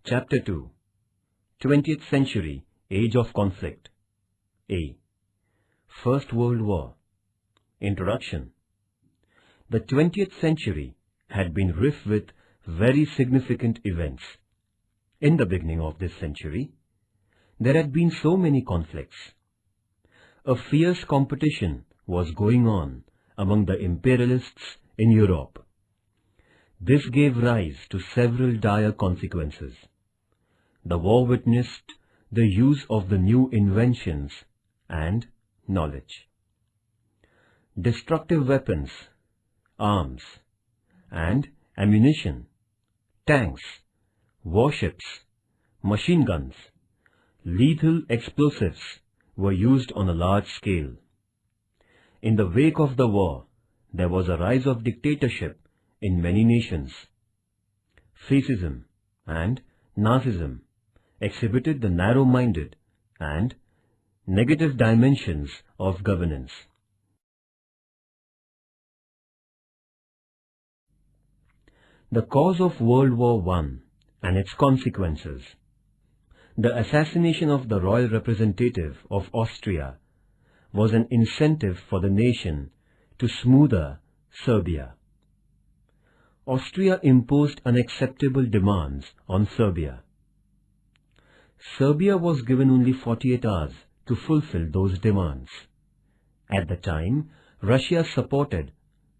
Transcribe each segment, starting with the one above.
Chapter 2 20th Century, Age of Conflict. A. First World War. Introduction. The 20th century had been rife with very significant events. In the beginning of this century, there had been so many conflicts. A fierce competition was going on among the imperialists in Europe. This gave rise to several dire consequences. The war witnessed the use of the new inventions and knowledge. Destructive weapons, arms, and ammunition, tanks, warships, machine guns, lethal explosives were used on a large scale. In the wake of the war, there was a rise of dictatorship in many nations. Fascism and Nazism exhibited the narrow-minded and negative dimensions of governance. The cause of World War I and its consequences. The assassination of the royal representative of Austria was an incentive for the nation to smoother Serbia. Austria imposed unacceptable demands on Serbia. Serbia was given only 48 hours to fulfill those demands. At the time, Russia supported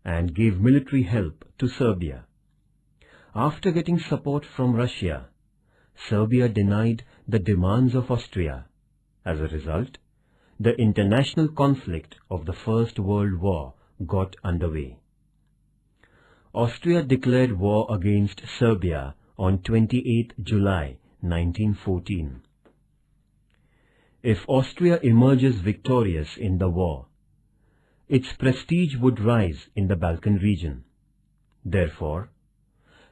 and gave military help to Serbia. After getting support from Russia, Serbia denied the demands of Austria. As a result, the international conflict of the First World War got underway. Austria declared war against Serbia on 28 July 1914. If Austria emerges victorious in the war, its prestige would rise in the Balkan region. Therefore,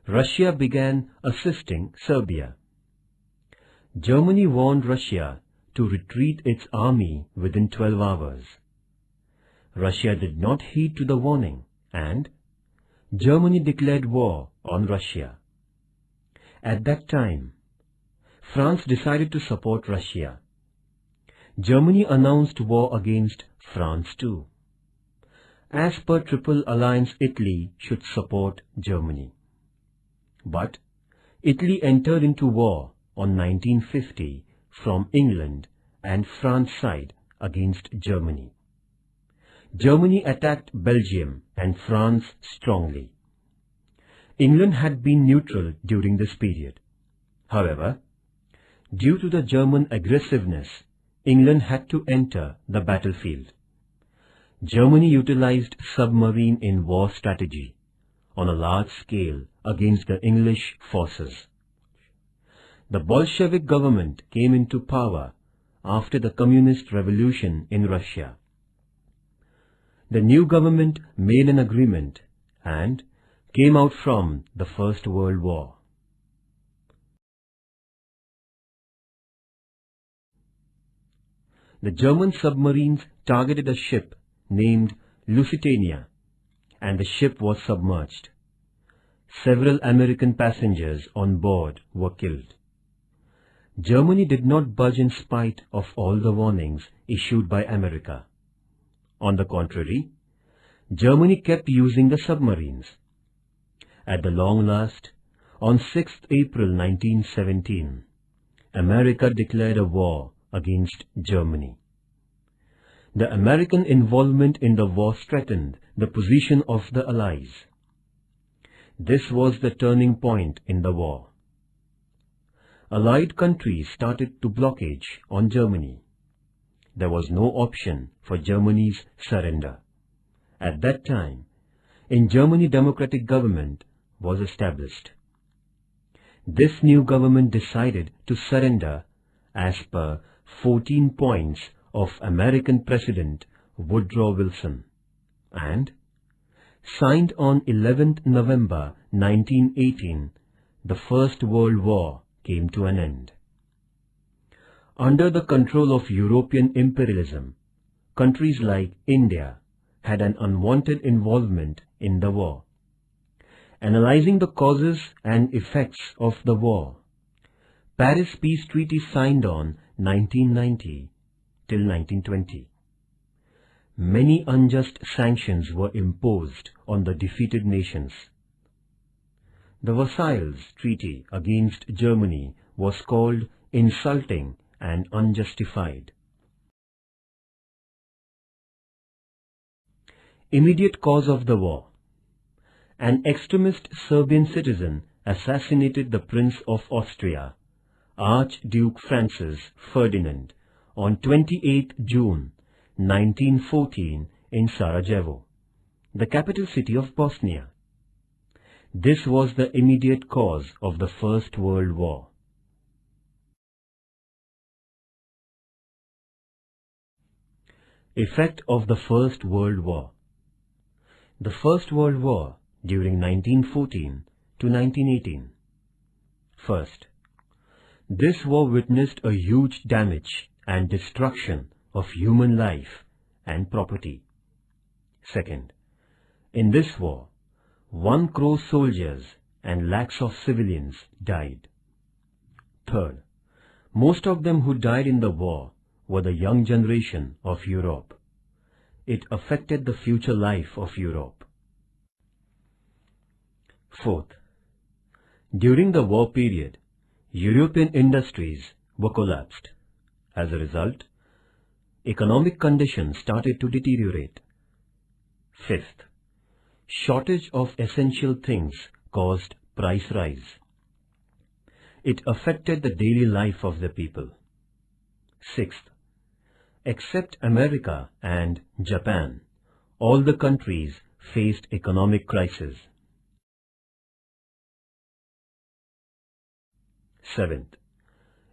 Russia began assisting Serbia. Germany warned Russia to retreat its army within 12 hours. Russia did not heed to the warning, and Germany declared war on Russia. At that time, France decided to support Russia. Germany announced war against France too. As per Triple Alliance, Italy should support Germany. But Italy entered into war on 1950 from England and France side against Germany. Germany attacked Belgium and France strongly. England had been neutral during this period. However, due to the German aggressiveness, England had to enter the battlefield. Germany utilized submarine-in-war strategy on a large scale against the English forces. The Bolshevik government came into power after the Communist Revolution in Russia. The new government made an agreement and came out from the First World War. The German submarines targeted a ship named Lusitania, and the ship was submerged. Several American passengers on board were killed. Germany did not budge in spite of all the warnings issued by America. On the contrary, Germany kept using the submarines. At the long last, on 6th April 1917, America declared a war against Germany. The American involvement in the war strengthened the position of the Allies. This was the turning point in the war. Allied countries started to blockade on Germany. There was no option for Germany's surrender. At that time, in Germany, democratic government was established. This new government decided to surrender as per 14 points of American President Woodrow Wilson, and signed on 11th November 1918, the First World War came to an end. Under the control of European imperialism, countries like India had an unwanted involvement in the war. Analyzing the causes and effects of the war, Paris Peace Treaty signed on 1990 till 1920. Many unjust sanctions were imposed on the defeated nations. The Versailles Treaty against Germany was called insulting and unjustified. Immediate cause of the war. An extremist Serbian citizen assassinated the Prince of Austria, Archduke Francis Ferdinand, on 28 June 1914 in Sarajevo, the capital city of Bosnia. This was the immediate cause of the First World War. Effect of the First World War. The First World War during 1914 to 1918. First, this war witnessed a huge damage and destruction of human life and property. Second, in this war, 1 crore soldiers and lakhs of civilians died. Third, most of them who died in the war were the young generation of Europe. It affected the future life of Europe. Fourth, during the war period, European industries were collapsed. As a result, economic conditions started to deteriorate. Fifth, shortage of essential things caused price rise. It affected the daily life of the people. Sixth, except America and Japan, all the countries faced economic crisis. Seventh,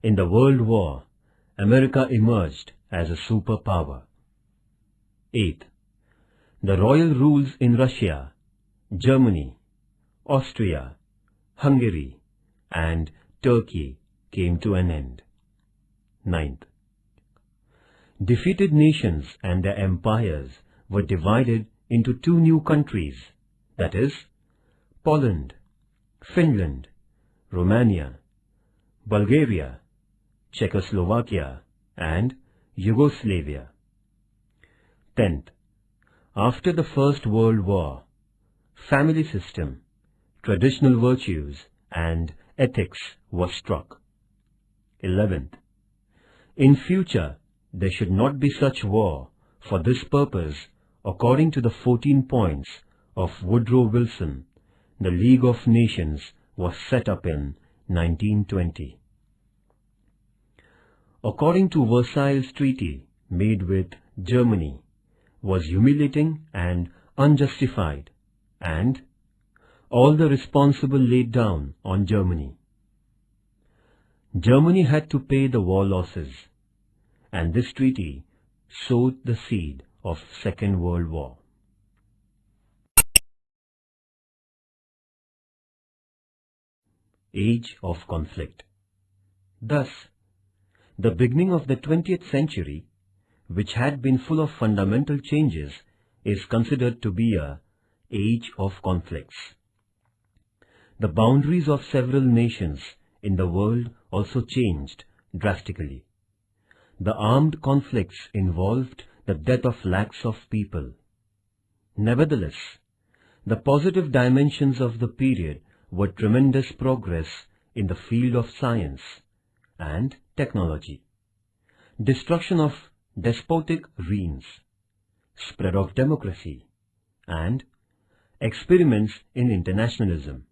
in the World War, America emerged as a superpower. Eighth, the royal rules in Russia, Germany, Austria, Hungary, and Turkey came to an end. Ninth, defeated nations and their empires were divided into 2 new countries, that is, Poland, Finland, Romania, Bulgaria, Czechoslovakia, and Yugoslavia. 10th, after the First World War, family system, traditional virtues, and ethics were struck. 11th, in future, there should not be such war. For this purpose, according to the 14 points of Woodrow Wilson, the League of Nations was set up in 1920. According to Versailles Treaty made with Germany, was humiliating and unjustified, and all the responsible laid down on Germany. Germany had to pay the war losses, and this treaty sowed the seed of Second World War. Age of conflict. Thus, the beginning of the 20th century, which had been full of fundamental changes, is considered to be a age of conflicts. The boundaries of several nations in the world also changed drastically. The armed conflicts involved the death of lakhs of people. Nevertheless, the positive dimensions of the period were tremendous progress in the field of science and technology, destruction of despotic reigns, spread of democracy, and experiments in internationalism.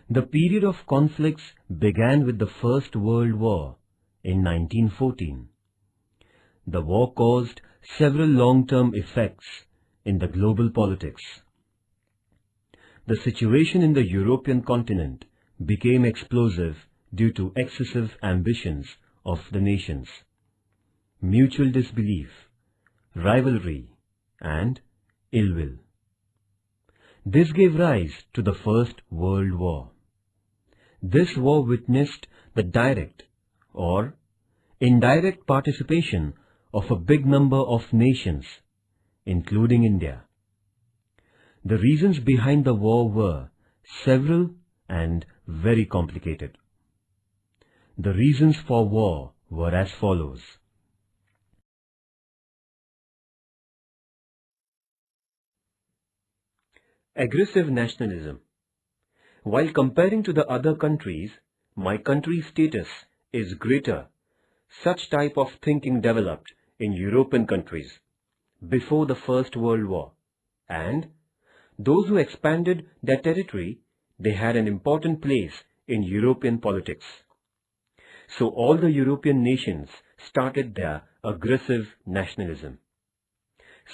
The period of conflicts began with the First World War in 1914. The war caused several long-term effects in the global politics. The situation in the European continent became explosive due to excessive ambitions of the nations, mutual disbelief, rivalry, and ill will. This gave rise to the First World War. This war witnessed the direct or indirect participation of a big number of nations, including India. The reasons behind the war were several and very complicated. the reasons for war were as follows. Aggressive nationalism. While comparing to the other countries, my country's status is greater. Such type of thinking developed in European countries before the First World War, and those who expanded their territory, they had an important place in European politics. So all the European nations started their aggressive nationalism.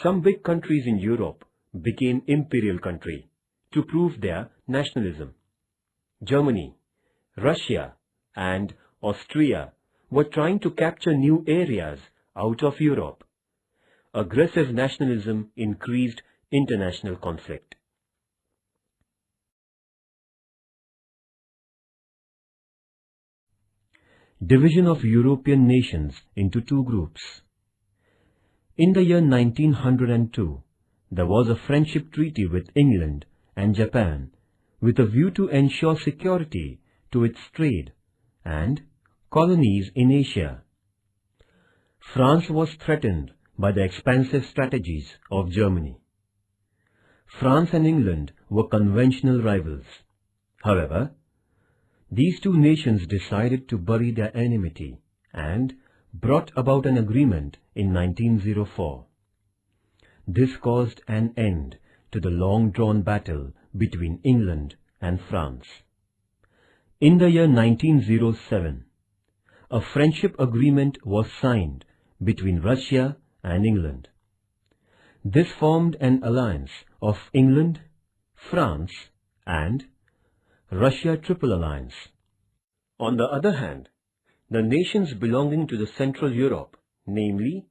Some big countries in Europe became imperial country to prove their nationalism. Germany, Russia and Austria were trying to capture new areas out of Europe. Aggressive nationalism increased international conflict. Division of European nations into two groups. In the year 1902, there was a friendship treaty with England and Japan with a view to ensure security to its trade and colonies in Asia. France was threatened by the expansive strategies of Germany. France and England were conventional rivals. However, these two nations decided to bury their enmity and brought about an agreement in 1904. This caused an end to the long-drawn battle between England and France. In the year 1907, a friendship agreement was signed between Russia and England. This formed an alliance of England, France and Russia Triple Alliance. On the other hand, the nations belonging to the Central Europe, namely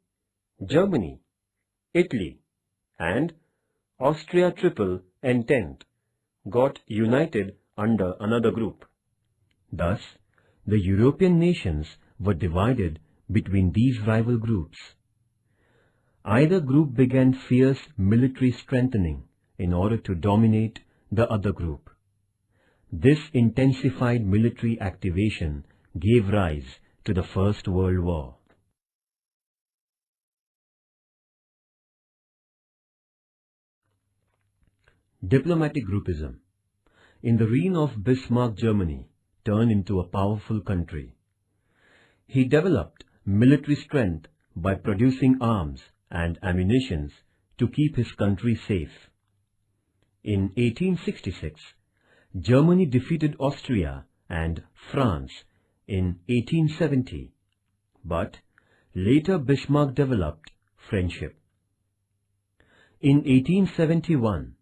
Germany, Italy and Austria Triple Entente, got united under another group. Thus, the European nations were divided between these rival groups. Either group began fierce military strengthening in order to dominate the other group. This intensified military activation gave rise to the First World War. Diplomatic groupism. In the reign of Bismarck, Germany turned into a powerful country. He developed military strength by producing arms and ammunition to keep his country safe. In 1866, Germany defeated Austria and France in 1870, but later Bismarck developed friendship. In 1871,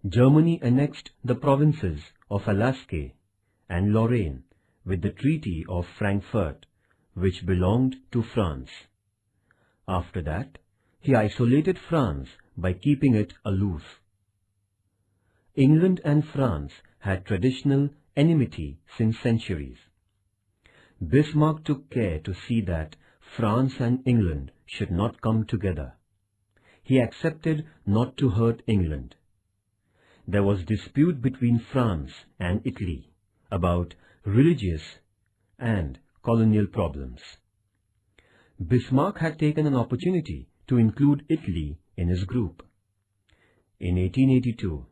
Germany annexed the provinces of Alaska and Lorraine with the Treaty of Frankfurt, which belonged to France. After that, he isolated France by keeping it aloof. England and France had traditional enmity since centuries. Bismarck took care to see that France and England should not come together. He accepted not to hurt England. There was dispute between France and Italy about religious and colonial problems. Bismarck had taken an opportunity to include Italy in his group. In 1882,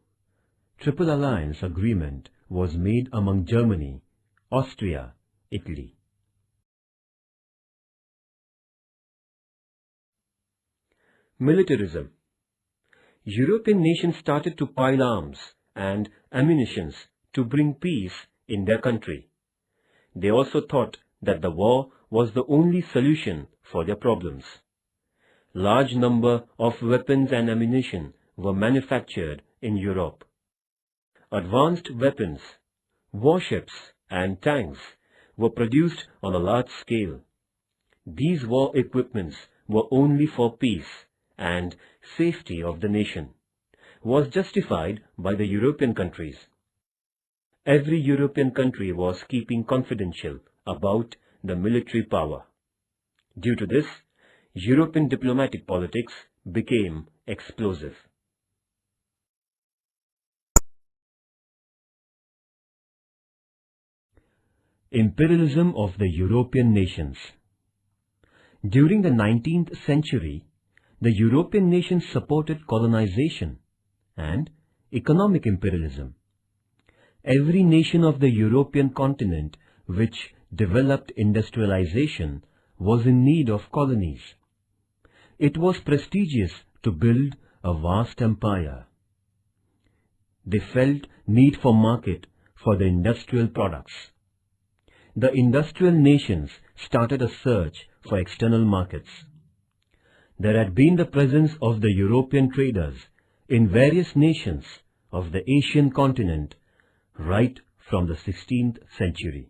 Triple Alliance Agreement was made among Germany, Austria, Italy. Militarism. European nations started to pile arms and ammunition to bring peace in their country. They also thought that the war was the only solution for their problems. Large number of weapons and ammunition were manufactured in Europe. Advanced weapons, warships and tanks were produced on a large scale. These war equipments were only for peace and safety of the nation, was justified by the European countries. Every European country was keeping confidential about the military power. Due to this, European diplomatic politics became explosive. Imperialism of the European nations. During the 19th century, the European nations supported colonization and economic imperialism. Every nation of the European continent which developed industrialization was in need of colonies. It was prestigious to build a vast empire. They felt need for market for the industrial products. The industrial nations started a search for external markets. There had been the presence of the European traders in various nations of the Asian continent right from the 16th century.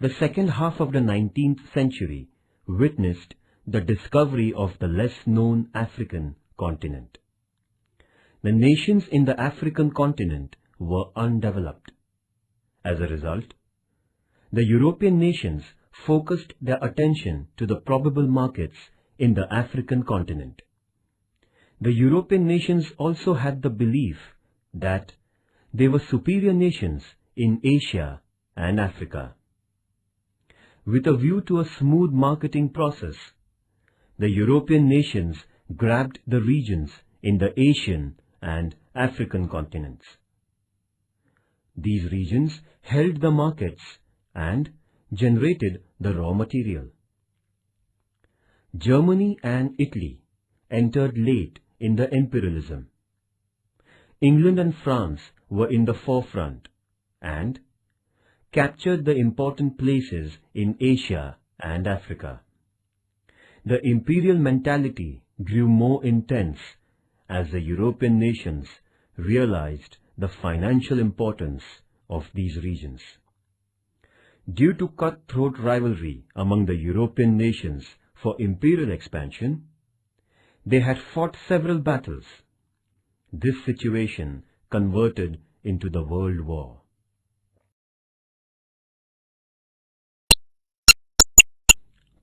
The second half of the 19th century witnessed the discovery of the less-known African continent. The nations in the African continent were undeveloped. As a result, the European nations focused their attention to the probable markets in the African continent. The European nations also had the belief that they were superior nations in Asia and Africa. With a view to a smooth marketing process, the European nations grabbed the regions in the Asian and African continents. These regions held the markets and generated the raw material. Germany and Italy entered late in the imperialism. England and France were in the forefront and captured the important places in Asia and Africa. The imperial mentality grew more intense as the European nations realized the financial importance of these regions. Due to cutthroat rivalry among the European nations for imperial expansion, they had fought several battles. This situation converted into the World War.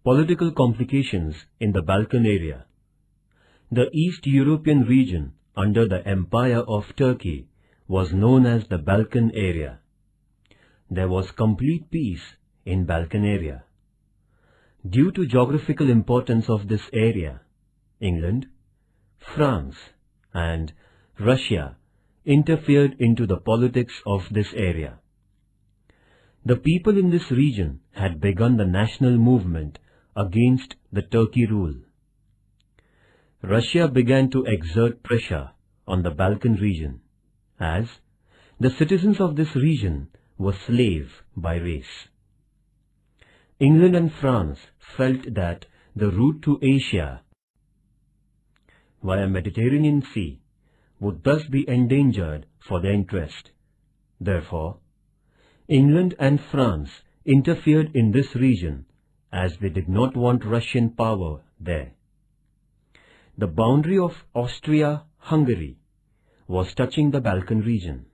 Political complications in the Balkan area. The East European region under the Empire of Turkey was known as the Balkan area. There was complete peace in Balkan area. Due to geographical importance of this area, England, France, and Russia interfered into the politics of this area. The people in this region had begun the national movement against the Turkey rule. Russia began to exert pressure on the Balkan region, as the citizens of this region were slaves by race. England and France felt that the route to Asia via Mediterranean Sea would thus be endangered for their interest. Therefore, England and France interfered in this region as they did not want Russian power there. The boundary of Austria-Hungary was touching the Balkan region.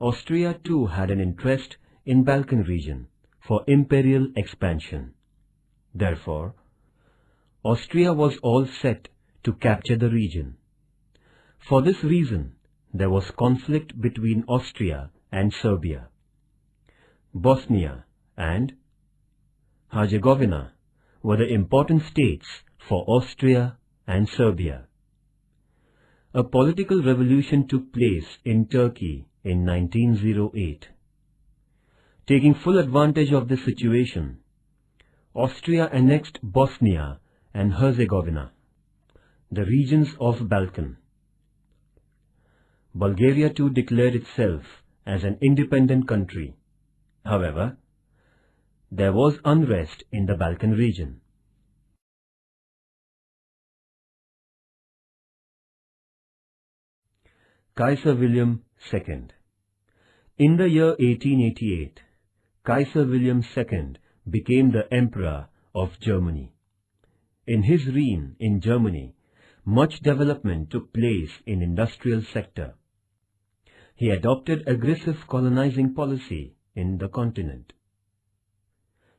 Austria too had an interest in Balkan region for imperial expansion. Therefore, Austria was all set to capture the region. For this reason, there was conflict between Austria and Serbia. Bosnia and Herzegovina were the important states for Austria and Serbia. A political revolution took place in Turkey in 1908. Taking full advantage of this situation, Austria annexed Bosnia and Herzegovina, the regions of Balkan. Bulgaria too declared itself as an independent country. However, there was unrest in the Balkan region. Kaiser William II. In the year 1888, Kaiser William II became the Emperor of Germany. In his reign in Germany, much development took place in industrial sector. He adopted aggressive colonizing policy in the continent.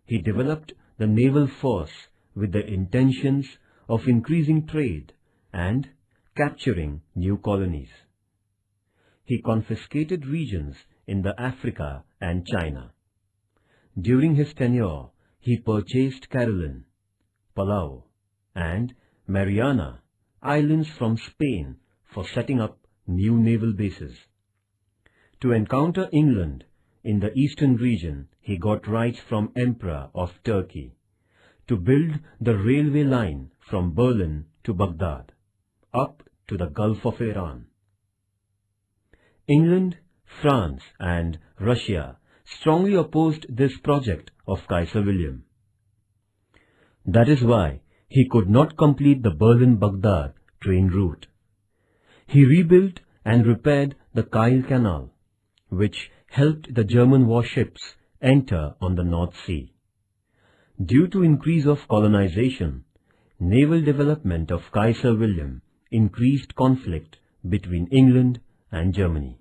He developed the naval force with the intentions of increasing trade and capturing new colonies. He confiscated regions in the Africa and China. During his tenure, he purchased Caroline, Palau, and Mariana Islands from Spain for setting up new naval bases. To encounter England in the eastern region, he got rights from Emperor of Turkey to build the railway line from Berlin to Baghdad, up to the Gulf of Iran. England, France, and Russia strongly opposed this project of Kaiser William. That is why he could not complete the Berlin-Baghdad train route. He rebuilt and repaired the Kiel Canal, which helped the German warships enter on the North Sea. Due to increase of colonization, naval development of Kaiser William increased conflict between England and Germany.